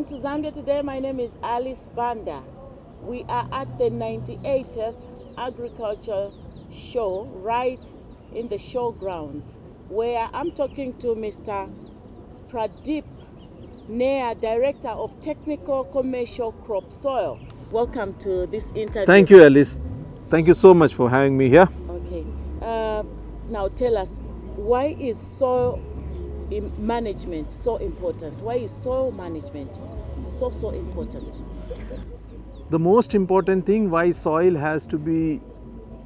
to Zambia today. My name is Alice Banda. We are at the 98th Agriculture Show right in the showgrounds where I'm talking to Mr. Pradeep Nair, Director of Technical Commercial Crop Soil. Welcome to this interview. Thank you, Alice. Thank you so much for having me here. Okay. Now tell us, why is soil management so important? Why is soil management so important? The most important thing why soil has to be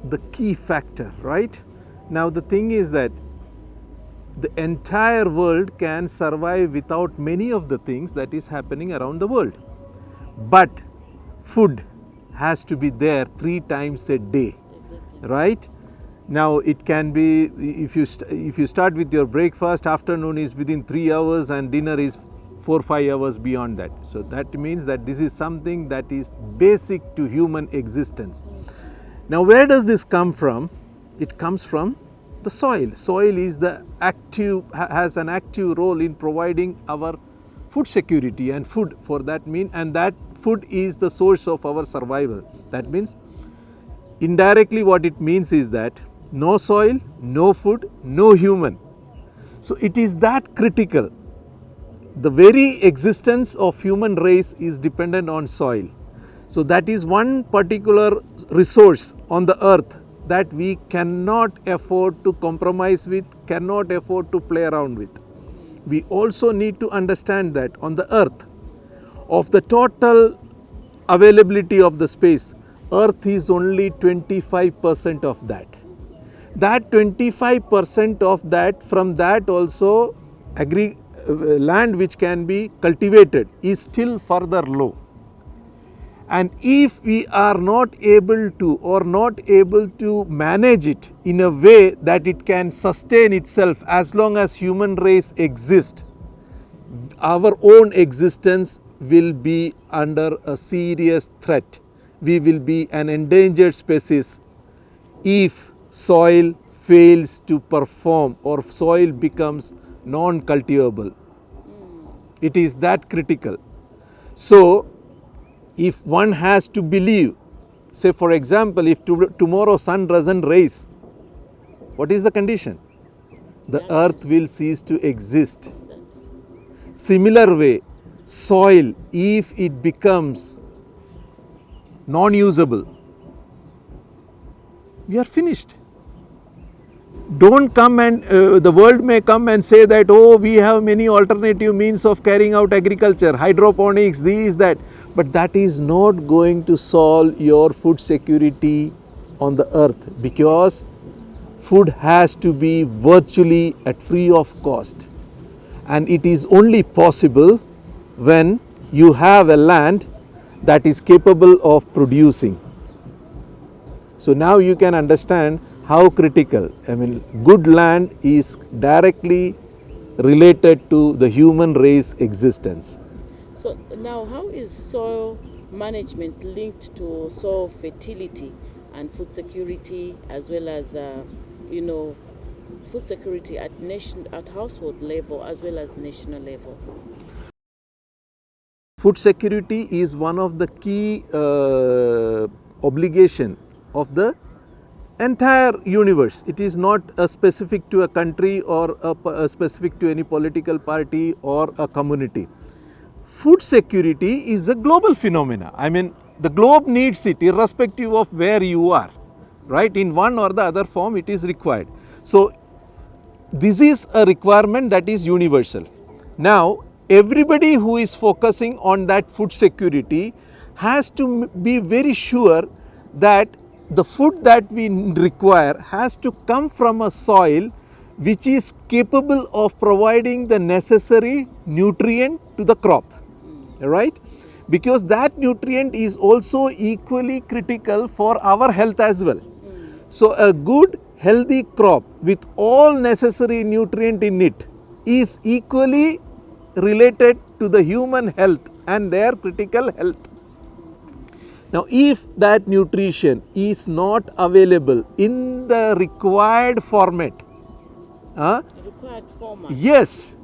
the key factor, right? Now the thing is that the entire world can survive without many of the things that is happening around the world. But food has to be there 3 times a day, Exactly. right? Now it can be, if you start with your breakfast, afternoon is within 3 hours and dinner is 4-5 hours beyond that. So that means that this is something that is basic to human existence. Now where does this come from? It comes from the soil. Soil is has an active role in providing our food security and food for that mean, and that food is the source of our survival. That means indirectly what it means is that no soil, no food, no human. So it is that critical. The very existence of human race is dependent on soil. So that is one particular resource on the earth that we cannot afford to compromise with, cannot afford to play around with. We also need to understand that on the earth, of the total availability of the space, earth is only 25% of that. That 25% of that, from that also land which can be cultivated is still further low. And if we are not able to manage it in a way that it can sustain itself as long as human race exists, our own existence will be under a serious threat. We will be an endangered species if soil fails to perform or soil becomes non-cultivable. It is that critical. So if one has to believe, say for example, if tomorrow sun doesn't rise, what is the condition? The earth will cease to exist. Similar way, soil, if it becomes non-usable, we are finished. Don't come and the world may come and say that, oh, we have many alternative means of carrying out agriculture, hydroponics, this, that. But that is not going to solve your food security on the earth, because food has to be virtually at free of cost. And it is only possible when you have a land that is capable of producing. So now you can understand how critical, good land is directly related to the human race existence. So now, how is soil management linked to soil fertility and food security, as well as food security at household level as well as national level? Food security is one of the key obligation of the entire universe. It is not specific to a country or specific to any political party or a community. Food security is a global phenomena. The globe needs it irrespective of where you are, right? In one or the other form it is required. So this is a requirement that is universal. Now everybody who is focusing on that food security has to be very sure that the food that we require has to come from a soil which is capable of providing the necessary nutrient to the crop, right? Because that nutrient is also equally critical for our health as well. So a good healthy crop with all necessary nutrient in it is equally related to the human health and their critical health. Now if that nutrition is not available in the required format, Required format. yes,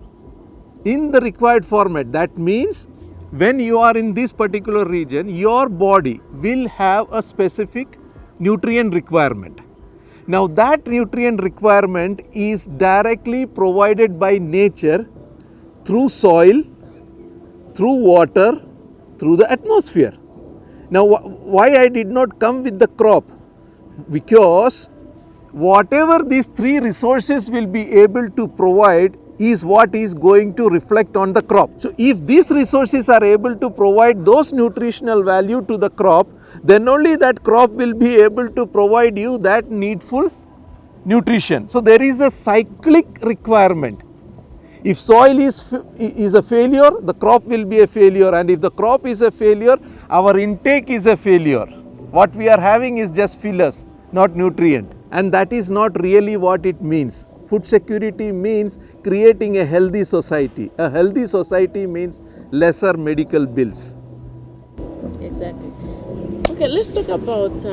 in the required format, that means when you are in this particular region, your body will have a specific nutrient requirement. Now that nutrient requirement is directly provided by nature through soil, through water, through the atmosphere. Now why I did not come with the crop? Because whatever these three resources will be able to provide is what is going to reflect on the crop. So if these resources are able to provide those nutritional value to the crop, then only that crop will be able to provide you that needful nutrition. So there is a cyclic requirement. If soil is a failure, the crop will be a failure, and if the crop is a failure, our intake is a failure. What we are having is just fillers, not nutrient, and that is not really what it means. Food security means creating a healthy society. A healthy society means lesser medical bills. Exactly. Okay, let's talk about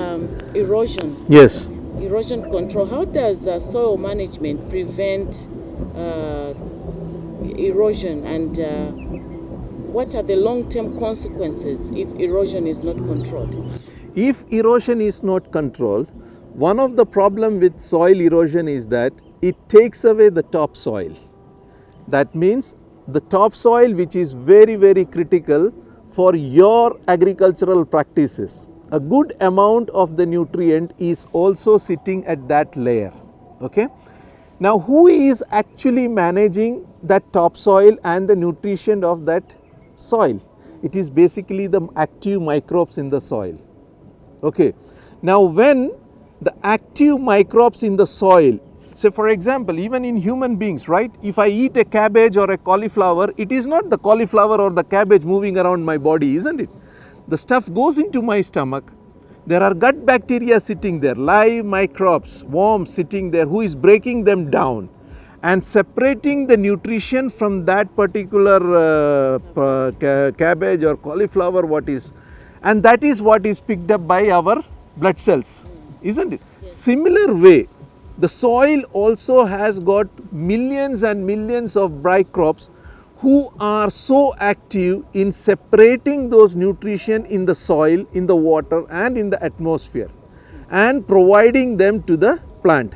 erosion. Yes. Erosion control. How does soil management prevent erosion, and what are the long-term consequences if erosion is not controlled? If erosion is not controlled, one of the problem with soil erosion is that it takes away the topsoil. That means the topsoil, which is very, very critical for your agricultural practices. A good amount of the nutrient is also sitting at that layer. Okay. Now who is actually managing that topsoil and the nutrition of that soil? It is basically the active microbes in the soil. Okay. Now when the active microbes in the soil, say for example, even in human beings, right? If I eat a cabbage or a cauliflower, it is not the cauliflower or the cabbage moving around my body, isn't it? The stuff goes into my stomach. There are gut bacteria sitting there, live microbes, worms sitting there, who is breaking them down and separating the nutrition from that particular cabbage or cauliflower, what is, and that is what is picked up by our blood cells, isn't it? Yes. Similar way, the soil also has got millions and millions of microbes who are so active in separating those nutrition in the soil, in the water and in the atmosphere and providing them to the plant.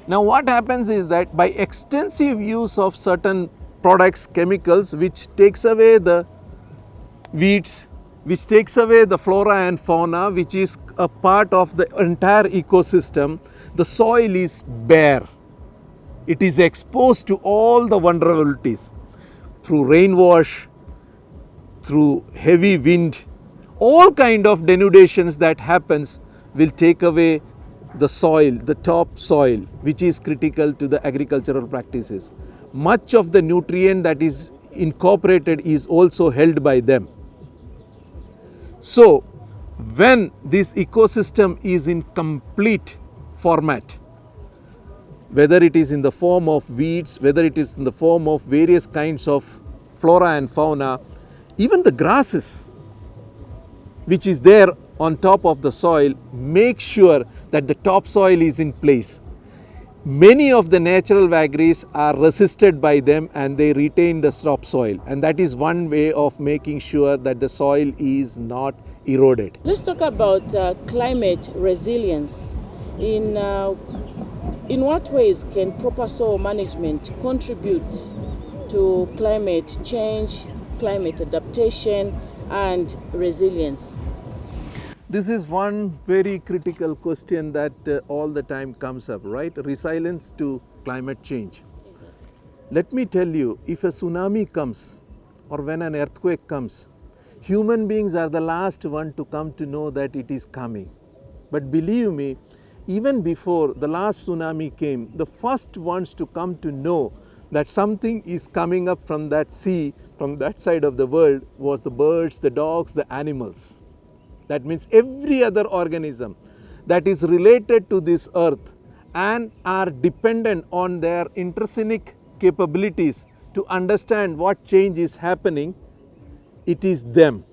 Now what happens is that by extensive use of certain products, chemicals, which takes away the weeds, which takes away the flora and fauna, which is a part of the entire ecosystem, the soil is bare. It is exposed to all the vulnerabilities through rainwash, through heavy wind, all kind of denudations that happens will take away the soil, the top soil, which is critical to the agricultural practices. Much of the nutrient that is incorporated is also held by them. So when this ecosystem is in complete format, whether it is in the form of weeds, whether it is in the form of various kinds of flora and fauna, even the grasses which is there on top of the soil, make sure that the topsoil is in place. Many of the natural vagaries are resisted by them and they retain the topsoil, and that is one way of making sure that the soil is not eroded. Let's talk about climate resilience. In what ways can proper soil management contribute to climate change, climate adaptation, and resilience? This is one very critical question that all the time comes up, right? Resilience to climate change. Exactly. Let me tell you, if a tsunami comes or when an earthquake comes, human beings are the last one to come to know that it is coming. But believe me, even before the last tsunami came, the first ones to come to know that something is coming up from that sea, from that side of the world, was the birds, the dogs, the animals. That means every other organism that is related to this earth and are dependent on their intrinsic capabilities to understand what change is happening, it is them,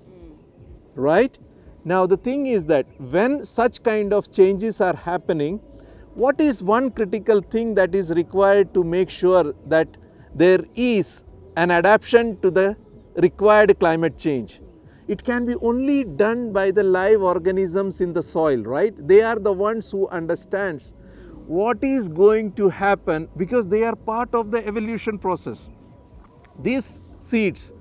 right? Now the thing is that when such kind of changes are happening, what is one critical thing that is required to make sure that there is an adaptation to the required climate change. It can be only done by the live organisms in the soil, right? They are the ones who understands what is going to happen because they are part of the evolution process. These seeds,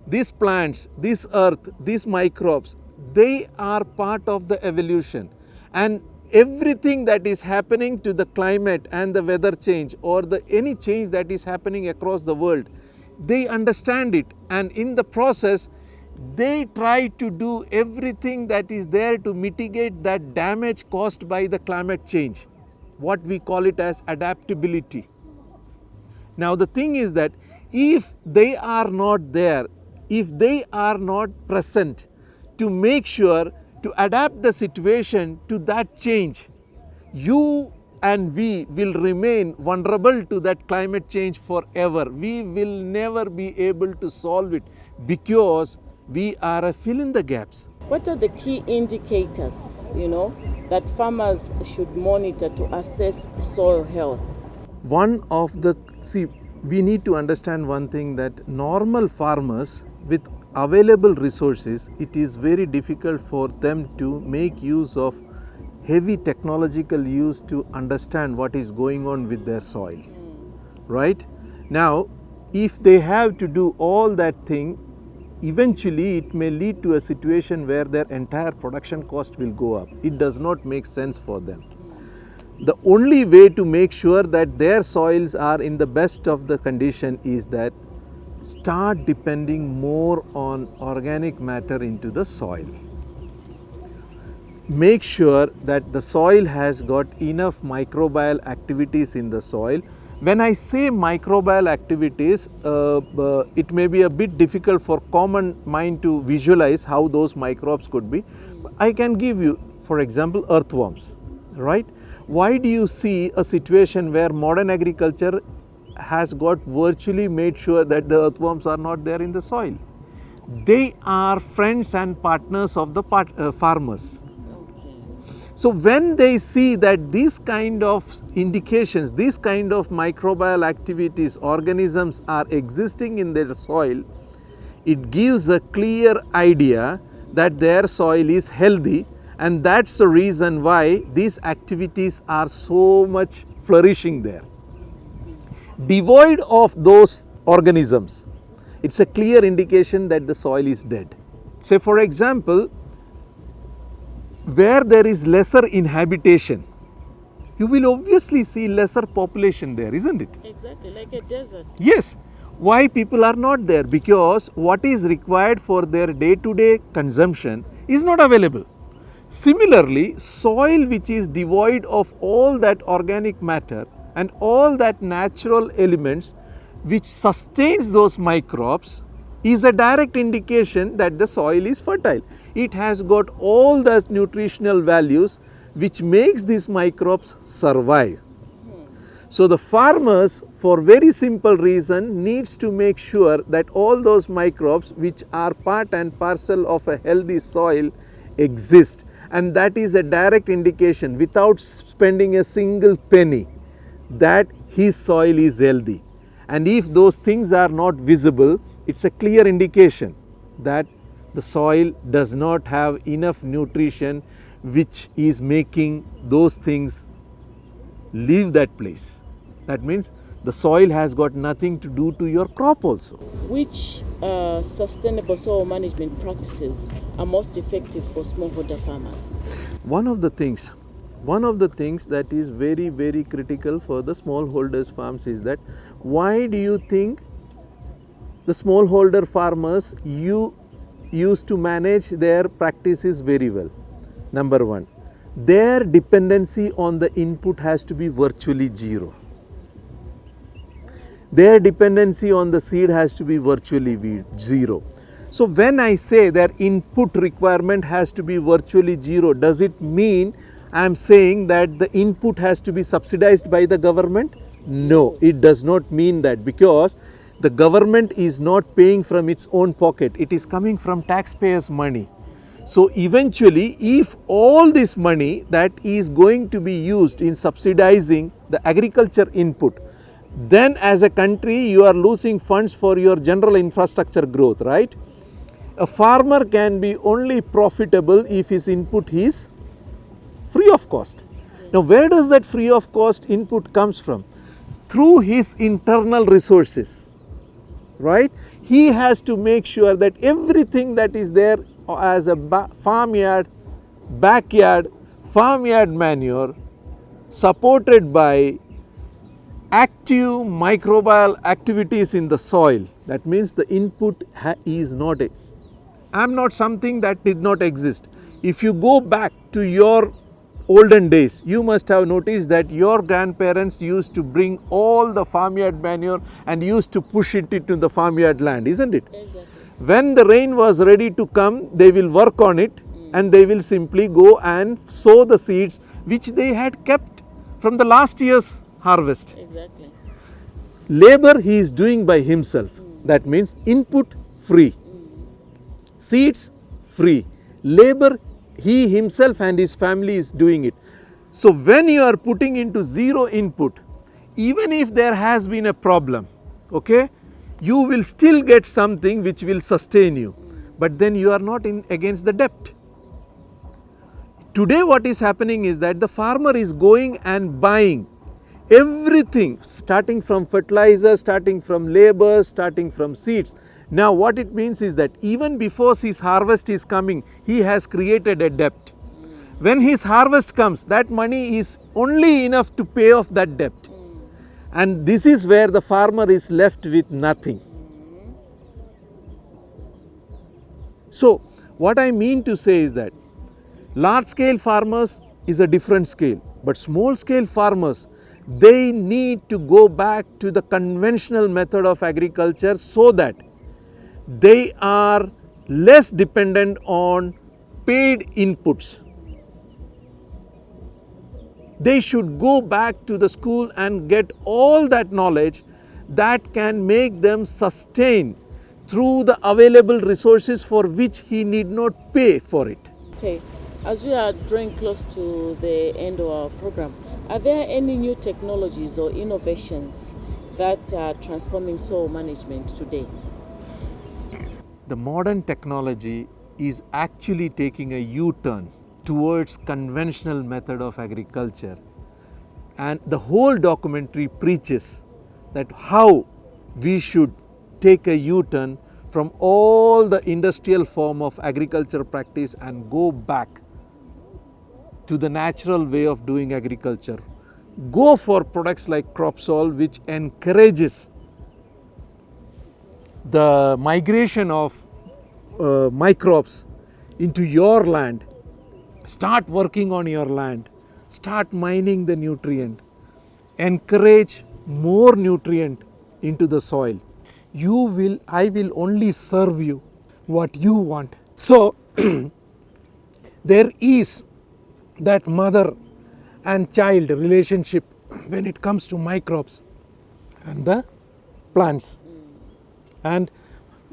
these plants, this earth, these microbes, they are part of the evolution, and everything that is happening to the climate and the weather change or any change that is happening across the world, they understand it, and in the process they try to do everything that is there to mitigate that damage caused by the climate change. What we call it as adaptability. Now the thing is that if they are not there, if they are not present to make sure to adapt the situation to that change, you and we will remain vulnerable to that climate change forever. We will never be able to solve it because we are a fill in the gaps. What are the key indicators, that farmers should monitor to assess soil health? We need to understand one thing, that normal farmers with available resources, it is very difficult for them to make use of heavy technological use to understand what is going on with their soil, right? Now, if they have to do all that thing, eventually it may lead to a situation where their entire production cost will go up. It does not make sense for them. The only way to make sure that their soils are in the best of the condition is that start depending more on organic matter into the soil. Make sure that the soil has got enough microbial activities in the soil. When I say microbial activities, it may be a bit difficult for common mind to visualize how those microbes could be. I can give you, for example, earthworms, right? Why do you see a situation where modern agriculture has got virtually made sure that the earthworms are not there in the soil? They are friends and partners of the farmers. So when they see that these kind of indications, these kind of microbial activities, organisms are existing in their soil, it gives a clear idea that their soil is healthy, and that's the reason why these activities are so much flourishing there. Devoid of those organisms, it's a clear indication that the soil is dead. Say for example, where there is lesser inhabitation, you will obviously see lesser population there, isn't it? Exactly, like a desert. Yes. Why people are not there? Because what is required for their day-to-day consumption is not available. Similarly, soil which is devoid of all that organic matter and all that natural elements which sustains those microbes is a direct indication that the soil is fertile. It has got all the nutritional values which makes these microbes survive. So the farmers, for very simple reason, needs to make sure that all those microbes which are part and parcel of a healthy soil exist, and that is a direct indication without spending a single penny that his soil is healthy. And if those things are not visible, it's a clear indication that the soil does not have enough nutrition which is making those things leave that place. That means the soil has got nothing to do to your crop also. Which sustainable soil management practices are most effective for smallholder farmers? One of the things that is very, very critical for the smallholders farms is that, why do you think the smallholder farmers used to manage their practices very well? Number one, their dependency on the input has to be virtually zero. Their dependency on the seed has to be virtually zero. So when I say their input requirement has to be virtually zero, does it mean I am saying that the input has to be subsidized by the government? No, it does not mean that, because the government is not paying from its own pocket. It is coming from taxpayers' money. So eventually, if all this money that is going to be used in subsidizing the agriculture input then as a country you are losing funds for your general infrastructure growth, right? A farmer can be only profitable if his input is free of cost. Now where does that free of cost input comes from? Through his internal resources, right? He has to make sure that everything that is there as a farmyard, backyard, farmyard manure, supported by active microbial activities in the soil. That means the input is not a, I'm not something that did not exist. If you go back to your olden days, you must have noticed that your grandparents used to bring all the farmyard manure and used to push it into the farmyard land, isn't it? Exactly. When the rain was ready to come, they will work on it and they will simply go and sow the seeds which they had kept from the last year's harvest. Exactly. Labor he is doing by himself. That means input free, seeds free, labor he himself and his family is doing it. So when you are putting into zero input, even if there has been a problem, okay, you will still get something which will sustain you, but then you are not in against the debt. Today what is happening is that the farmer is going and buying everything, starting from fertilizer, starting from labor, starting from seeds. Now what it means is that even before his harvest is coming, he has created a debt. When his harvest comes, that money is only enough to pay off that debt. And this is where the farmer is left with nothing. So what I mean to say is that large scale farmers is a different scale, but small scale farmers, they need to go back to the conventional method of agriculture so that they are less dependent on paid inputs. They should go back to the school and get all that knowledge that can make them sustain through the available resources for which he need not pay for it. Okay, as we are drawing close to the end of our program, are there any new technologies or innovations that are transforming soil management today? The modern technology is actually taking a U-turn towards conventional method of agriculture, and the whole documentary preaches that how we should take a U-turn from all the industrial form of agriculture practice and go back to the natural way of doing agriculture. Go for products like crop sol, which encourages the migration of microbes into your land. Start working on your land, start mining the nutrient, encourage more nutrient into the soil. I will only serve you what you want. So there is that mother and child relationship when it comes to microbes and the plants. And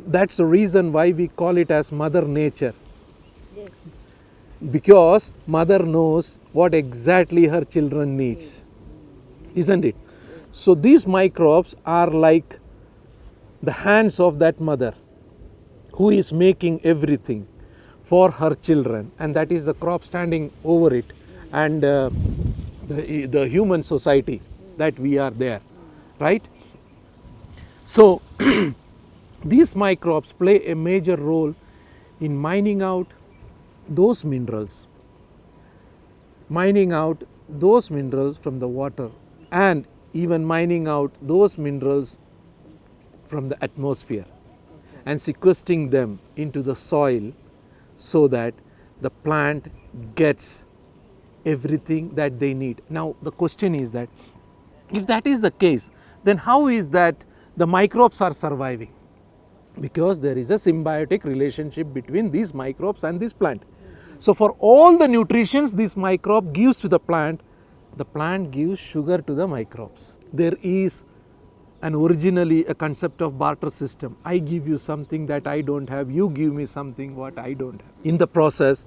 that's the reason why we call it as Mother Nature. Yes. Because mother knows what exactly her children needs, isn't it? So these microbes are like the hands of that mother who is making everything for her children, and that is the crop standing over it, and the human society that we are there, right? So these microbes play a major role in mining out those minerals from the water, and even mining out those minerals from the atmosphere and sequestering them into the soil so that the plant gets everything that they need. Now the question is that if that is the case, then how is that the microbes are surviving? Because there is a symbiotic relationship between these microbes and this plant. So for all the nutritions this microbe gives to the plant gives sugar to the microbes. There is originally a concept of barter system. I give you something that I don't have, you give me something what I don't have. In the process,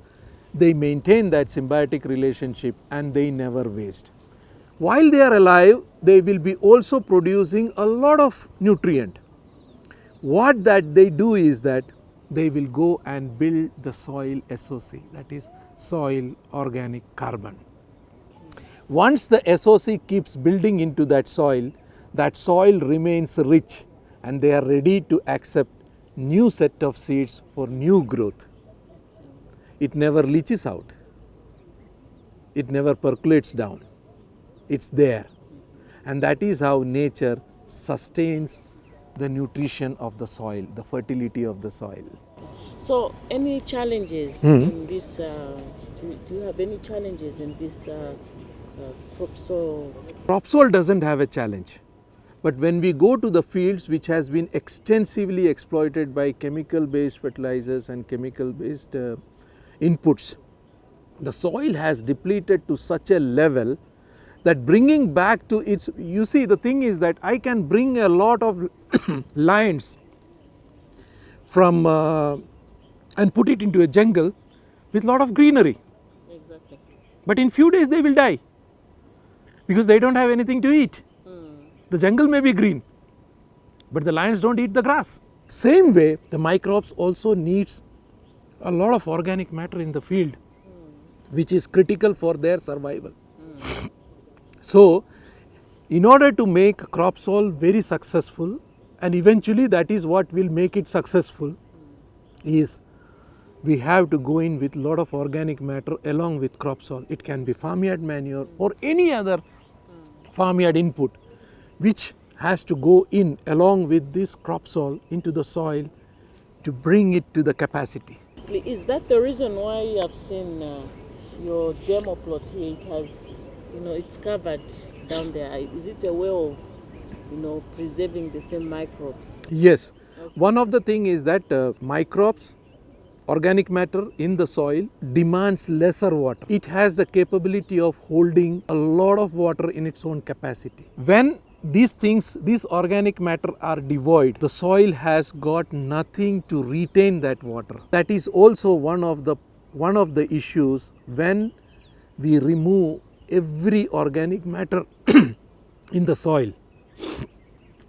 they maintain that symbiotic relationship and they never waste. While they are alive, they will be also producing a lot of nutrient. What that they do is that they will go and build the soil SOC, that is soil organic carbon. Once the SOC keeps building into that soil remains rich and they are ready to accept new set of seeds for new growth. It never leaches out. It never percolates down. It's there. And that is how nature sustains the nutrition of the soil, the fertility of the soil. So, any challenges in this? Do you have any challenges in this crop soil? Crop soil doesn't have a challenge. But when we go to the fields which has been extensively exploited by chemical based fertilizers and chemical based inputs, the soil has depleted to such a level that bringing back to its, you see, the thing is that I can bring a lot of lions from and put it into a jungle with lot of greenery. Exactly. But in few days they will die because they don't have anything to eat. The jungle may be green, but the lions don't eat the grass. Same way, the microbes also needs a lot of organic matter in the field, which is critical for their survival. So, in order to make crop soil very successful, and eventually that is what will make it successful, is we have to go in with lot of organic matter along with crop soil. It can be farmyard manure or any other farmyard input, which has to go in along with this crop soil into the soil to bring it to the capacity. Is that the reason why you have seen your demo plot here? It has, it's covered down there. Is it a way of, preserving the same microbes? Yes. Okay. One of the thing is that microbes, organic matter in the soil demands lesser water. It has the capability of holding a lot of water in its own capacity. When these organic matter are devoid, the soil has got nothing to retain that water. That is also one of the issues when we remove every organic matter in the soil.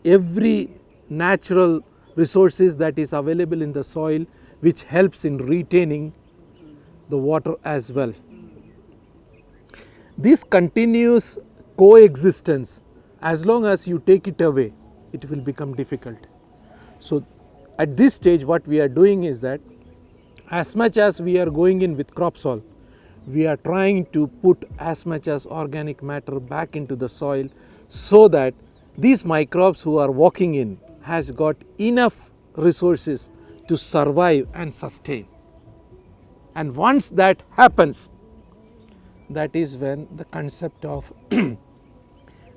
Every natural resources that is available in the soil, which helps in retaining the water as well. This continuous coexistence, as long as you take it away, it will become difficult. So at this stage what we are doing is that as much as we are going in with crop soil, we are trying to put as much as organic matter back into the soil so that these microbes who are walking in has got enough resources to survive and sustain. And once that happens, that is when the concept of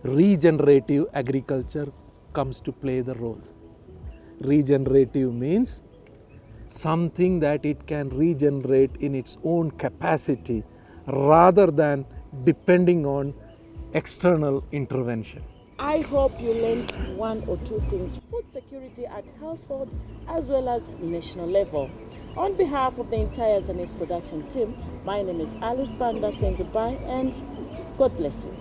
regenerative agriculture comes to play the role. Regenerative means something that it can regenerate in its own capacity rather than depending on external intervention. I hope you learned one or two things: food security at household as well as national level. On behalf of the entire Zanis production team, my name is Alice Banda saying goodbye and God bless you.